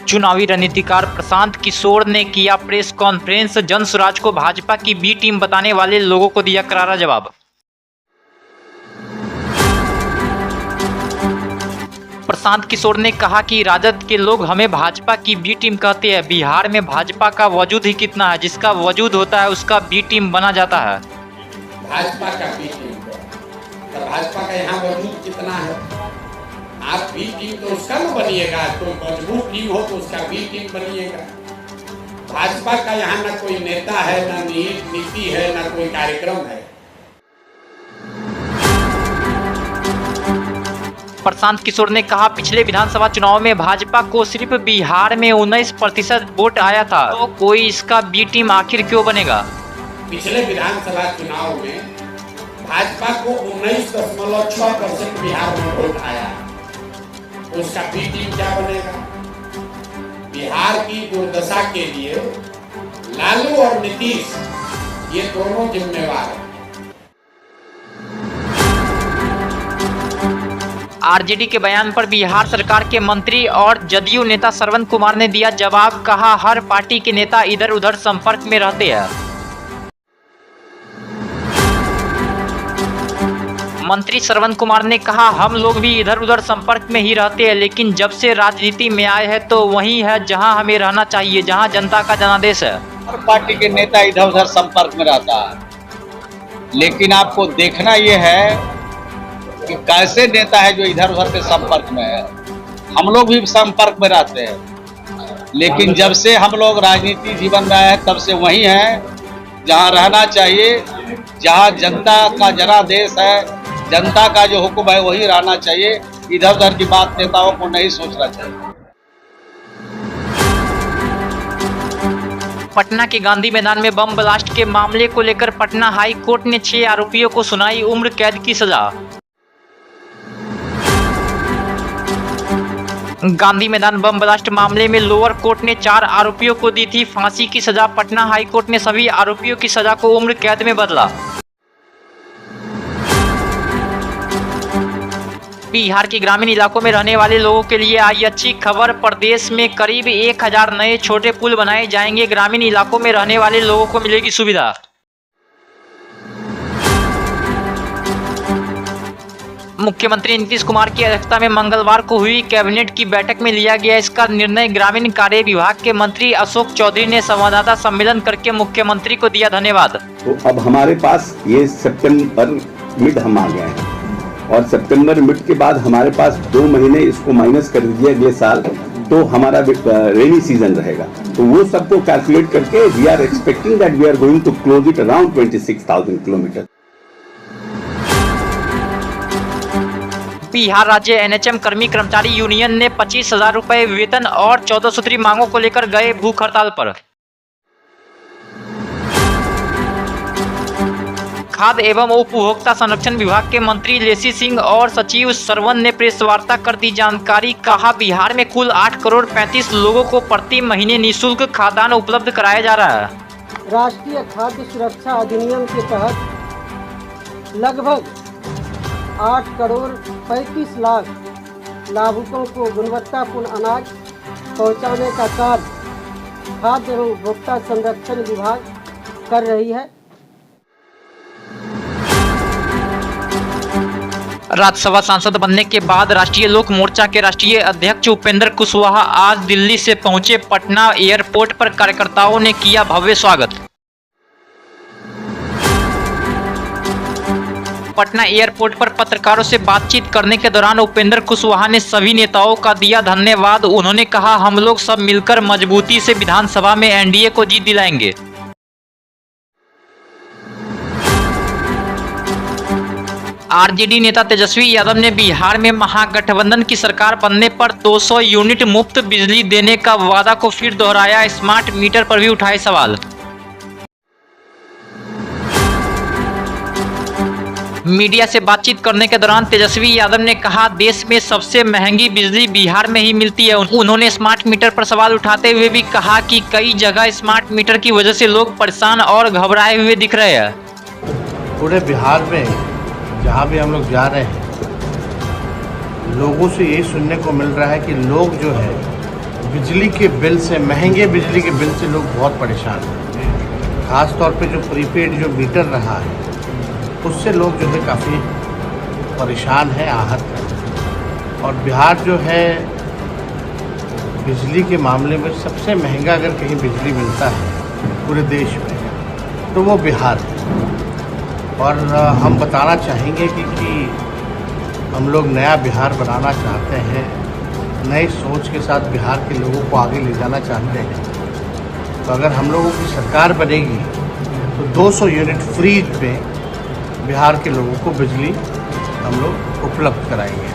चुनावी रणनीतिकार प्रशांत किशोर ने किया प्रेस कॉन्फ्रेंस। जनसुराज को भाजपा की बी टीम बताने वाले लोगों को दिया करारा जवाब। प्रशांत किशोर ने कहा कि राजद के लोग हमें भाजपा की बी टीम कहते हैं। बिहार में भाजपा का वजूद ही कितना है, जिसका वजूद होता है उसका बी टीम बना जाता है। भाजपा का बी टीम तो भाजपा का यहाँ वजूद कितना है? आप बी टीम तो उसका न बनिएगा, कोई मजबूत टीम हो तो उसका बी टीम बनिएगा। भाजपा का यहाँ न कोई नेता है, न नीति है, न कोई कार्यक्रम है। प्रशांत किशोर ने कहा, पिछले विधानसभा चुनाव में भाजपा को सिर्फ बिहार में 19% वोट आया था, तो कोई इसका बी टीम आखिर क्यों बनेगा? पिछले विधानसभा चुनाव में भाजपा को 19.6% बिहार में वोट आया, तो उसका बी टीम क्या बनेगा? बिहार की दुर्दशा के लिए लालू और नीतीश ये दोनों जिम्मेवार हैं। आरजेडी के बयान पर बिहार सरकार के मंत्री और जदयू नेता श्रवण कुमार ने दिया जवाब। कहा, हर पार्टी के नेता इधर उधर संपर्क में रहते हैं। मंत्री श्रवण कुमार ने कहा, हम लोग भी इधर उधर संपर्क में ही रहते हैं, लेकिन जब से राजनीति में आए हैं तो वही है जहां हमें रहना चाहिए, जहां जनता का जनादेश है। हर पार्टी के नेता इधर उधर संपर्क में रहता है, लेकिन आपको देखना यह है कि कैसे नेता है जो इधर उधर के संपर्क में है। हम लोग भी संपर्क में रहते हैं, लेकिन जब से हम लोग राजनीति जीवन में आए हैं तब से वही है जहां रहना चाहिए, जहां जनता का जनादेश है, जनता का जो हुक्म है वही रहना चाहिए। इधर उधर की बात नेताओं को नहीं सोचना चाहिए। पटना के गांधी मैदान में बम ब्लास्ट के मामले को लेकर पटना हाई कोर्ट ने 6 आरोपियों को सुनाई उम्र कैद की सजा। गांधी मैदान बम ब्लास्ट मामले में लोअर कोर्ट ने 4 आरोपियों को दी थी फांसी की सजा। पटना हाई कोर्ट ने सभी आरोपियों की सजा को उम्र कैद में बदला। बिहार के ग्रामीण इलाकों में रहने वाले लोगों के लिए आई अच्छी खबर। प्रदेश में करीब 1000 नए छोटे पुल बनाए जाएंगे। ग्रामीण इलाकों में रहने वाले लोगों को मिलेगी सुविधा। मुख्यमंत्री नीतीश कुमार की अध्यक्षता में मंगलवार को हुई कैबिनेट की बैठक में लिया गया इसका निर्णय। ग्रामीण कार्य विभाग के मंत्री अशोक चौधरी ने संवाददाता सम्मेलन करके मुख्यमंत्री को दिया धन्यवाद। तो अब हमारे पास ये सितंबर मिड हम आ गए हैं और सितंबर मिड के बाद हमारे पास 2 महीने इसको माइनस कर दीजिए अगले साल, तो हमारा रेनी सीजन रहेगा। तो वो सबको कैलकुलेट करके we are expecting that we are going to close it around 26,000 kilometre. Bihar राज्य एनएचएम कर्मी कर्मचारी यूनियन ने 25,000 रुपए वेतन और 14 सूत्री मांगों को लेकर गए भूख हड़ताल पर। खाद्य एवं उपभोक्ता संरक्षण विभाग के मंत्री लेसी सिंह और सचिव सरवन ने प्रेस वार्ता कर दी जानकारी। कहा, बिहार में कुल 8 करोड़ 35 लोगों को प्रति महीने निःशुल्क खाद्यान्न उपलब्ध कराया जा रहा है। राष्ट्रीय खाद्य सुरक्षा अधिनियम के तहत लगभग 8 करोड़ 35 लाख लाभुकों को गुणवत्तापूर्ण अनाज पहुंचाने का कार्य खाद्य एवं उपभोक्ता संरक्षण विभाग कर रही है। राज्यसभा सांसद बनने के बाद राष्ट्रीय लोक मोर्चा के राष्ट्रीय अध्यक्ष उपेंद्र कुशवाहा आज दिल्ली से पहुंचे। पटना एयरपोर्ट पर कार्यकर्ताओं ने किया भव्य स्वागत। पटना एयरपोर्ट पर पत्रकारों से बातचीत करने के दौरान उपेंद्र कुशवाहा ने सभी नेताओं का दिया धन्यवाद। उन्होंने कहा, हम लोग सब मिलकर मजबूती से विधानसभा में एनडीए को जीत दिलाएंगे। आरजेडी नेता तेजस्वी यादव ने बिहार में महागठबंधन की सरकार बनने पर 200 यूनिट मुफ्त बिजली देने का वादा को फिर दोहराया। स्मार्ट मीटर पर भी उठाए सवाल। मीडिया से बातचीत करने के दौरान तेजस्वी यादव ने कहा, देश में सबसे महंगी बिजली बिहार में ही मिलती है। उन्होंने स्मार्ट मीटर पर सवाल उठाते हुए भी कहा कि कई जगह स्मार्ट मीटर की वजह से लोग परेशान और घबराए हुए दिख रहे हैं। पूरे बिहार में जहाँ भी हम लोग जा रहे हैं, लोगों से यही सुनने को मिल रहा है कि लोग जो है बिजली के बिल से, महंगे बिजली के बिल से लोग बहुत परेशान हैं। ख़ास तौर पे जो प्रीपेड जो मीटर रहा है उससे लोग जो है काफ़ी परेशान हैं, आहत हैं। और बिहार जो है बिजली के मामले में सबसे महंगा अगर कहीं बिजली मिलता है पूरे देश में तो वो बिहार है। और हम बताना चाहेंगे कि हम लोग नया बिहार बनाना चाहते हैं, नई सोच के साथ बिहार के लोगों को आगे ले जाना चाहते हैं। तो अगर हम लोगों की सरकार बनेगी तो 200 यूनिट फ्री में बिहार के लोगों को बिजली हम लोग उपलब्ध कराएंगे।